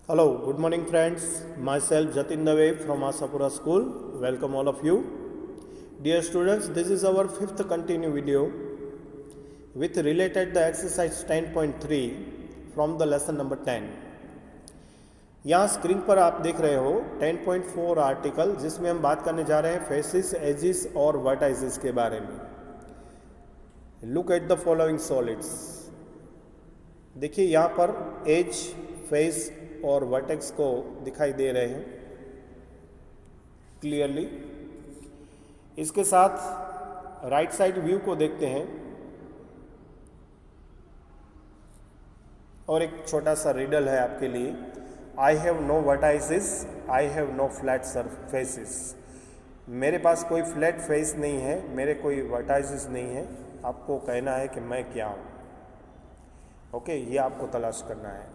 Hello, good morning friends. Myself Jatin Dave from Asapura School. Welcome all of you. Dear students, this is our fifth continue video with related the exercise 10.3 from the lesson number 10. यहाँ screen पर आप देख रहे हो 10.4 article जिसमें हम बात करने जा रहे हैं फेसिस, एजिस और वर्टाइसिस के बारे में. Look at the following solids. देखिए यहाँ पर एज, फेस और वर्टेक्स को दिखाई दे रहे हैं क्लियरली. इसके साथ राइट साइड व्यू को देखते हैं और एक छोटा सा रिडल है आपके लिए. I have no vertices, I have no flat surfaces. मेरे पास कोई फ्लैट फेस नहीं है, मेरे कोई वर्टाइसिस नहीं है. आपको कहना है कि मैं क्या हूँ. ओके, ये आपको तलाश करना है.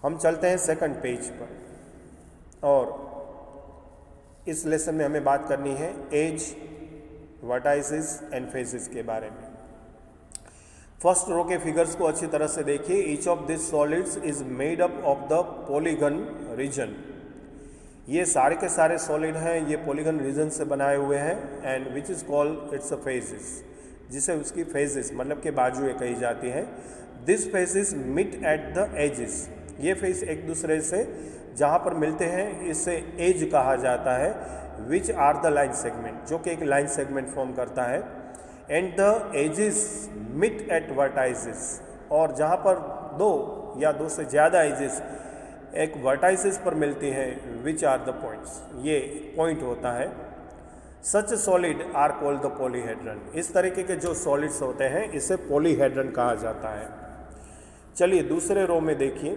हम चलते हैं सेकंड पेज पर और इस लेसन में हमें बात करनी है एज, वर्टाइसिस एंड फेसिस के बारे में. फर्स्ट रो के फिगर्स को अच्छी तरह से देखिए. Each of this solids is made up of the polygon region. ये सारे के सारे सॉलिड हैं, ये पॉलीगन रीजन से बनाए हुए हैं. And which is called it's a faces, जिसे उसकी फेसिस मतलब के बाजुएं कही जाती हैं. दिस फेसिस मिट एट द एजिस. ये फेस एक दूसरे से जहाँ पर मिलते हैं इसे एज कहा जाता है. Which are the line segment, जो कि एक लाइन सेगमेंट फॉर्म करता है. And the edges meet at vertices. और जहाँ पर दो या दो से ज़्यादा एजिस एक वर्टाइसिस पर मिलती हैं, विच आर द पॉइंट्स, ये पॉइंट होता है. Such solid are called the polyhedron. इस तरीके के जो सॉलिड्स होते हैं इसे पॉलीहेड्रन कहा जाता है. चलिए दूसरे रो में देखिए.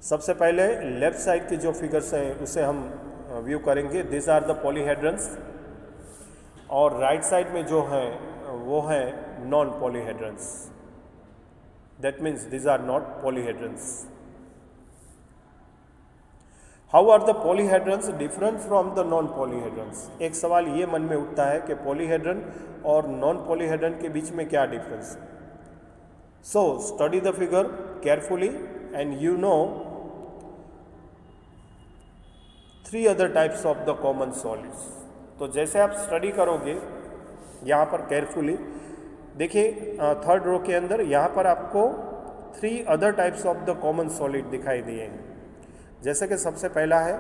सबसे पहले लेफ्ट साइड के जो फिगर्स हैं उसे हम व्यू करेंगे. This are the polyhedrons. और राइट साइड में जो है वो है non polyhedrons. That means this are not polyhedrons. How are the polyhedrons different from the non polyhedrons. एक सवाल ये मन में उठता है कि पॉलीहेड्रन और नॉन पॉलीहेड्रन के बीच में क्या डिफरेंस है. So study the figure carefully and you know 3 other types of the common solids. तो जैसे आप स्टडी करोगे यहाँ पर केयरफुली देखिए, थर्ड रो के अंदर यहाँ पर आपको 3 other types of the common solid दिखाई दिए हैं. जैसे कि सबसे पहला है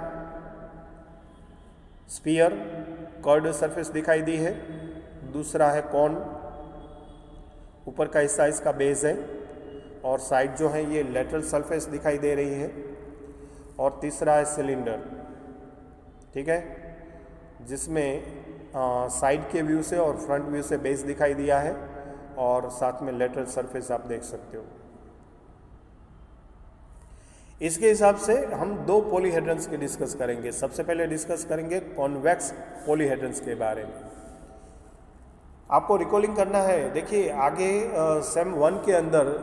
स्फीयर, कर्व्ड सरफेस दिखाई दी है. दूसरा है कॉन, ऊपर का हिस्सा इसका बेस है और साइड जो है ये लेटरल सरफेस दिखाई दे रही है. और तीसरा है सिलेंडर, ठीक है, जिसमें साइड के व्यू से और फ्रंट व्यू से बेस दिखाई दिया है और साथ में लेटरल सरफेस आप देख सकते हो. इसके हिसाब से हम 2 पॉलीहेड्रंस के डिस्कस करेंगे. सबसे पहले डिस्कस करेंगे कॉन्वेक्स पॉलीहेड्रंस के बारे में. आपको रिकॉलिंग करना है. देखिए आगे सेम 1 के अंदर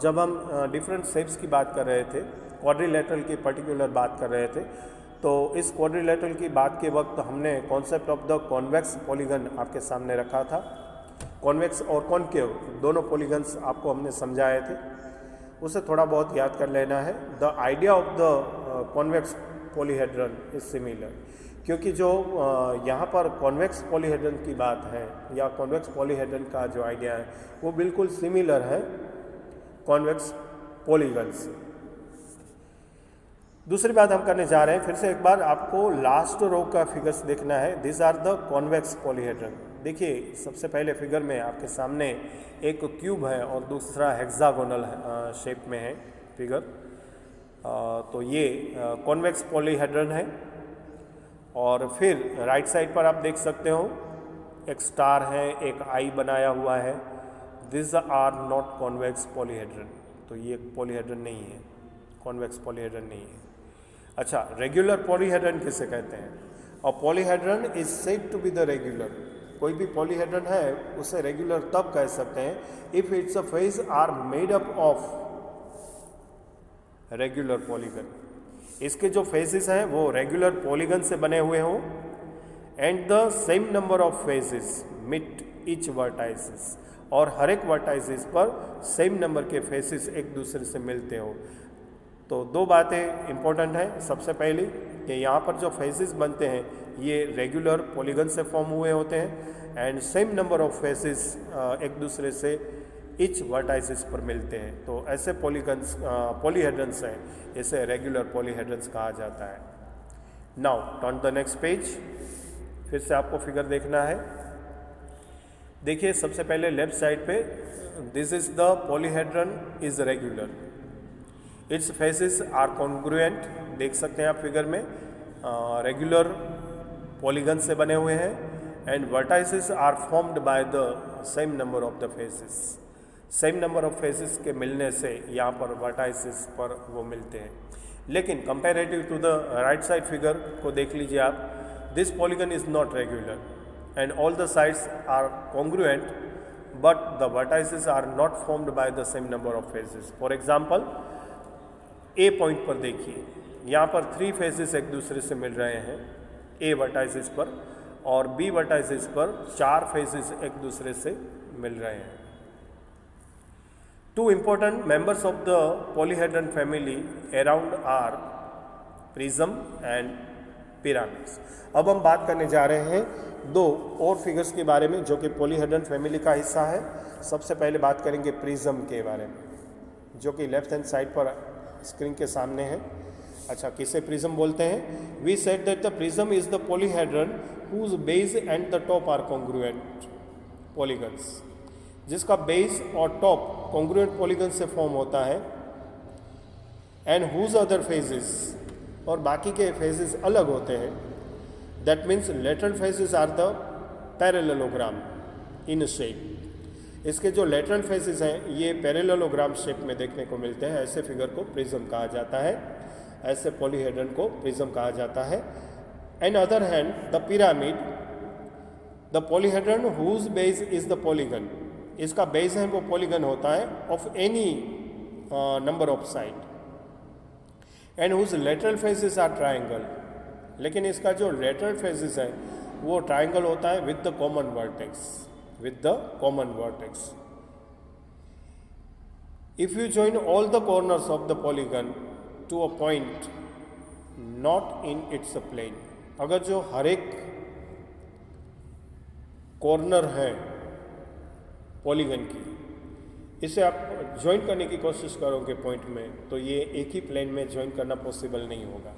जब हम डिफरेंट शेप्स की बात कर रहे थे, क्वाड्रिलेटरल की पर्टिकुलर बात कर रहे थे, तो इस क्वाड्रिलेटरल की बात के वक्त हमने concept of the convex polygon आपके सामने रखा था. कॉन्वेक्स और कॉनकेव दोनों पॉलीगन्स आपको हमने समझाए थे, उसे थोड़ा बहुत याद कर लेना है. The idea of the convex polyhedron is similar, क्योंकि जो यहाँ पर कॉन्वेक्स पॉलीहेड्रन की बात है या कॉन्वेक्स पॉलीहेड्रन का जो आइडिया है वो बिल्कुल सिमिलर है कॉन्वेक्स पॉलीगन से. दूसरी बात हम करने जा रहे हैं, फिर से एक बार आपको लास्ट रो का फिगर्स देखना है. This are the convex polyhedron. देखिए सबसे पहले फिगर में आपके सामने एक क्यूब है और दूसरा हेक्सागोनल शेप में है फिगर. तो ये कॉन्वेक्स पॉलीहेड्रन है. और फिर राइट साइड पर आप देख सकते हो एक स्टार है, एक आई बनाया हुआ है. This are not convex polyhedron. तो ये पॉलीहेड्रन नहीं है, कॉन्वेक्स पॉलीहेड्रन नहीं है. अच्छा, रेगुलर पॉलीहेड्रन किसे कहते हैं? और polyhedron is said to be the regular. कोई भी पॉलीहेड्रन है उसे रेगुलर तब कह सकते हैं if its a face are made up of regular polygon. इसके जो फेसेस हैं वो रेगुलर पॉलीगन से बने हुए हों and the same number of faces मिट ईच वर्टाइसिस. और हर एक वर्टाइसिस पर सेम नंबर के फेसेस एक दूसरे से मिलते हो. तो दो बातें इम्पोर्टेंट हैं। सबसे पहली कि यहाँ पर जो फेसेस बनते हैं ये रेगुलर पॉलीगन से फॉर्म हुए होते हैं and same number of faces एक दूसरे से इच वर्टाइसिस पर मिलते हैं। तो ऐसे पॉलीगन्स पॉलीहेड्रन्स हैं, इसे रेगुलर पॉलीहेड्रन्स कहा जाता है। Now turn the next page. फिर से आपको फिगर देखना है। देखिए सबसे पहले लेफ्ट साइड पे this is the polyhedron is regular, its faces are congruent, देख सकते हैं आप फिगर में, रेगुलर पॉलीगन से बने हुए हैं and vertices are formed by the same number of the faces. Same number of faces के मिलने से यहाँ पर वर्टाइसिस पर वो मिलते हैं। लेकिन comparative to the right side figure को देख लीजिए आप, this polygon is not regular and all the sides are congruent but the vertices are not formed by the same number of faces. For example A point पर देखिए, यहाँ पर 3 faces एक दूसरे से मिल रहे हैं ए वर्टाइसिस पर, और बी वर्टाइसिस पर 4 फेसेस एक दूसरे से मिल रहे हैं। 2 important members of the polyhedron family around are prism and pyramids। अब हम बात करने जा रहे हैं 2 और फिगर्स के बारे में जो कि पॉलीहेड्रन फैमिली का हिस्सा है। सबसे पहले बात करेंगे प्रिज्म के बारे में, जो कि लेफ्ट हैंड साइड पर स्क्रीन के सामने है। अच्छा, किसे प्रिज्म बोलते हैं? We said that the prism is the polyhedron whose base and the top are congruent polygons, जिसका बेस और टॉप कॉन्ग्रुएंट पॉलीगन से फॉर्म होता है एंड हुज अदर फेजेस, और बाकी के फेजेस अलग होते हैं। That means lateral faces are the parallelogram in shape. इसके जो लेटरल फेसेस हैं ये पैरेललोग्राम शेप में देखने को मिलते हैं। ऐसे फिगर को प्रिज्म कहा जाता है, ऐसे पॉलीहेड्रन को प्रिज्म कहा जाता है। On other hand the pyramid, the polyhedron whose base is the polygon, इसका बेस है वो पॉलीगन होता है of any number of side and whose lateral faces are triangle, लेकिन इसका जो लेटरल फेसेस है वो ट्राइंगल होता है with the common vertex, with the common vertex. If you join all the corners of the polygon to a point not in its plane, अगर जो हर एक कॉर्नर है पॉलीगन की, इसे आप ज्वाइन करने की कोशिश करोगे पॉइंट में, तो ये एक ही प्लेन में ज्वाइन करना पॉसिबल नहीं होगा।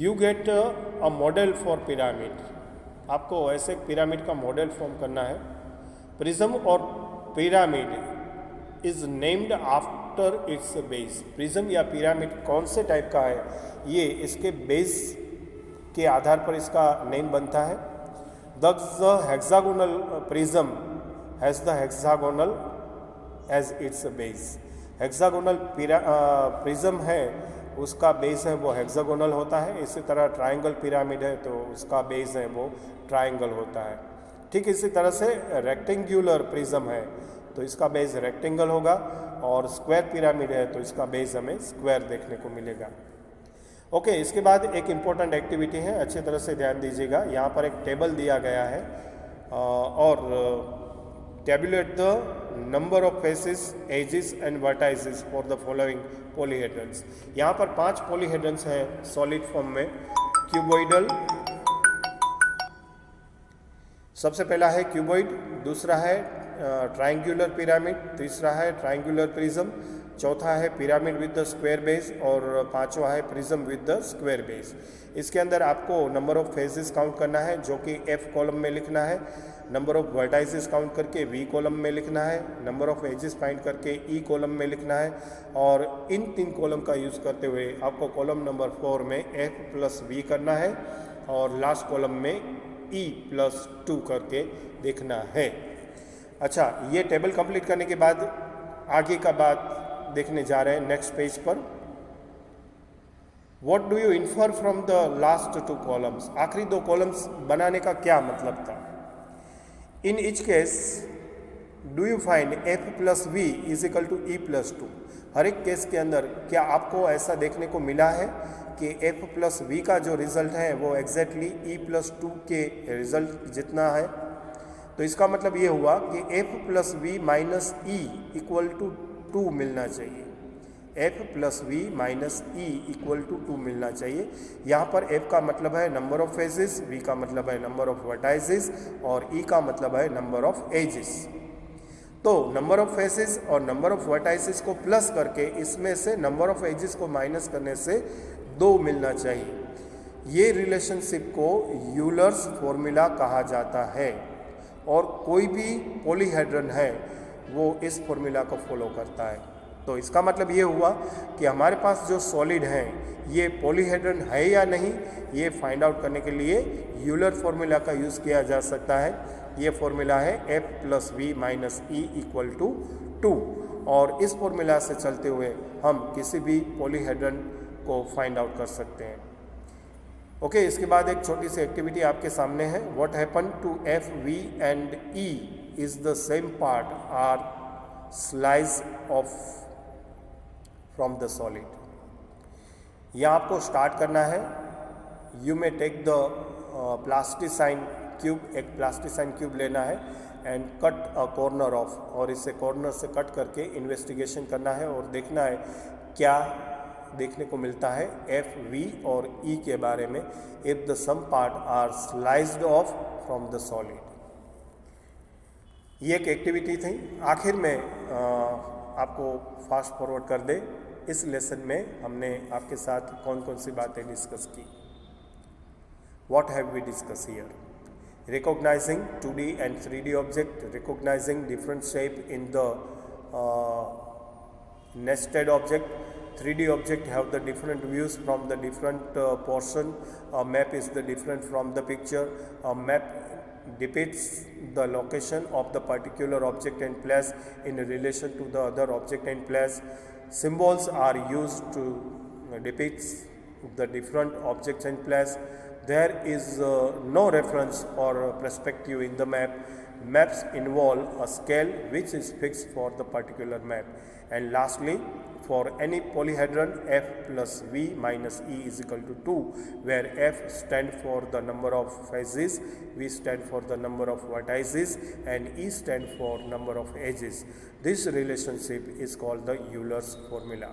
You get a model for pyramid, आपको ऐसे पिरामिड का मॉडल फॉर्म करना है। प्रिज्म और pyramid is named after it's base. Prism या पिरामिड कौन से टाइप का है ये इसके बेस के आधार पर इसका नेम बनता है। The hexagonal prism has the hexagonal as its base. Hexagonal prism है उसका बेस है वो हेक्सागोनल होता है। इसी तरह ट्रायंगल पिरामिड है तो उसका बेस है वो ट्रायंगल होता है। ठीक इसी तरह से रेक्टेंगुलर प्रिज्म है तो इसका बेस रेक्टेंगल होगा, और स्क्वायर पिरामिड है तो इसका बेस हमें स्क्वायर देखने को मिलेगा। ओके, इसके बाद एक इम्पोर्टेंट एक्टिविटी है, अच्छी तरह से ध्यान दीजिएगा। यहाँ पर एक टेबल दिया गया है और tabulate the number of faces, edges and vertices for the following polyhedrons। यहाँ पर 5 पॉलीहेड्रन्स हैं सॉलिड फॉर्म में। क्यूबॉइडल, सबसे पहला है क्यूबॉइड, दूसरा है ट्रायंगुलर पिरामिड, तीसरा है ट्रायंगुलर प्रिज्म, चौथा है pyramid with the square base और पांचवा है prism with the square base. इसके अंदर आपको नंबर ऑफ फेसेस काउंट करना है जो कि एफ कॉलम में लिखना है, नंबर ऑफ वर्टाइसेस काउंट करके वी कॉलम में लिखना है, नंबर ऑफ एजेस फाइंड करके ई कॉलम में लिखना है, और इन 3 कॉलम का यूज़ करते हुए आपको कॉलम नंबर 4 में एफ प्लस वी करना है और लास्ट कॉलम में ई प्लस 2 करके देखना है। अच्छा, ये टेबल कंप्लीट करने के बाद आगे का बात देखने जा रहे हैं नेक्स्ट पेज पर। What do you infer from the last 2 columns, आखिरी 2 कॉलम्स बनाने का क्या मतलब था। In each case do you find F plus V is equal to E plus 2। हर एक केस के अंदर क्या आपको ऐसा देखने को मिला है कि एफ प्लस वी का जो रिजल्ट है वो एग्जैक्टली ई प्लस 2 के रिजल्ट जितना है। तो इसका मतलब ये हुआ कि F plus V minus E equal to 2 मिलना चाहिए। F plus V minus E equal to 2 मिलना चाहिए। यहाँ पर एफ का मतलब है नंबर ऑफ फेजेस, वी का मतलब है नंबर ऑफ वर्टाइसेस और ई का मतलब है नंबर ऑफ एजेस। तो नंबर ऑफ फेसेस और नंबर ऑफ वर्टाइसेस को प्लस करके इसमें से नंबर ऑफ एजेस को माइनस करने से 2 मिलना चाहिए। ये रिलेशनशिप को यूलर्स फॉर्मूला कहा जाता है और कोई भी पॉलीहेड्रन है वो इस फॉर्मूला को फॉलो करता है। तो इसका मतलब ये हुआ कि हमारे पास जो सॉलिड है ये पॉलीहेड्रन है या नहीं, ये फाइंड आउट करने के लिए यूलर फॉर्मूला का यूज़ किया जा सकता है। ये फॉर्मूला है F plus V minus E equal to 2 और इस फॉर्मूला से चलते हुए हम किसी भी पॉलीहेड्रन को फाइंड आउट कर सकते हैं। ओके, इसके बाद एक छोटी सी एक्टिविटी आपके सामने है। What happen to F V and E is the same part are slice off from the solid. यह आपको स्टार्ट करना है। You may take the plasticine cube, एक प्लास्टिसाइन क्यूब लेना है and cut a corner off, और इसे corner से कट करके इन्वेस्टिगेशन करना है और देखना है क्या देखने को मिलता है एफ वी और ई के बारे में। If the some part are sliced off from the solid. ये एक एक्टिविटी थी। आखिर में आपको फास्ट फॉरवर्ड कर दे, इस लेसन में हमने आपके साथ कौन कौन सी बातें डिस्कस की। What have we discuss here? Recognizing 2D and 3D object, recognizing different shape in the nested object. 3D object have the different views from the different portion. A map is the different from the picture. A map depicts the location of the particular object and place in relation to the other object and place. Symbols are used to depict the different objects and place. There is no reference or perspective in the map. Maps involve a scale which is fixed for the particular map. And lastly, for any polyhedron, f plus v minus e is equal to 2, where f stand for the number of phases, v stand for the number of vertices, and e stand for number of edges. This relationship is called the Euler's formula.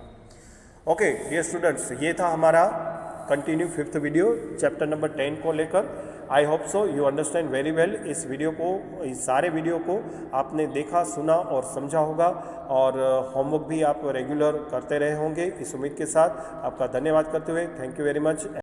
Okay dear students, ये था हमारा continue 5th video chapter number 10 को लेकर। I hope so you understand very well. इस video को, इस सारे video को आपने देखा, सुना और समझा होगा और होमवर्क भी आप रेगुलर करते रहे होंगे। इस उम्मीद के साथ आपका धन्यवाद करते हुए थैंक यू वेरी मच।